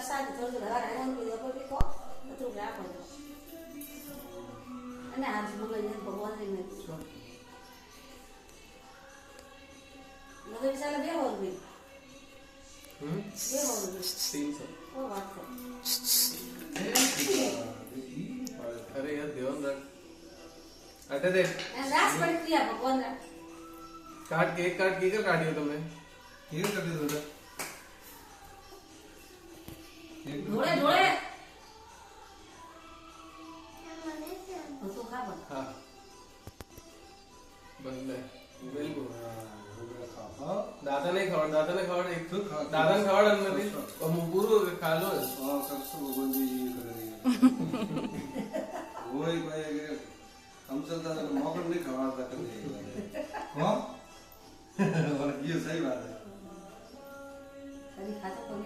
પ્રસાદ થોડું હવાર આવ્યો કોઈ લોકો બી કો તો રાખો તો અને આજ મંગળ ભગવાન ને પૂછો મગર ચાલે બે હોલ ગઈ બે હોલ ગઈ 300 ઓ વાત છે अरे यार ध्यान रख अटे देख रास पर क्रिया भगवान रा काट केक कर काटियो तुमने केक कर दे थोड़ा ढोले ढोले तो खा बन हाँ बंद है बिल्कुल दादा ने खबर एक तो दादा ने खबर नहीं और मुंबूरू खा लो हां कसो बंदी करे वही भाई अगर हम चलता तो मौका नहीं खवाता करने हां और ये सही बात है कभी खाता तो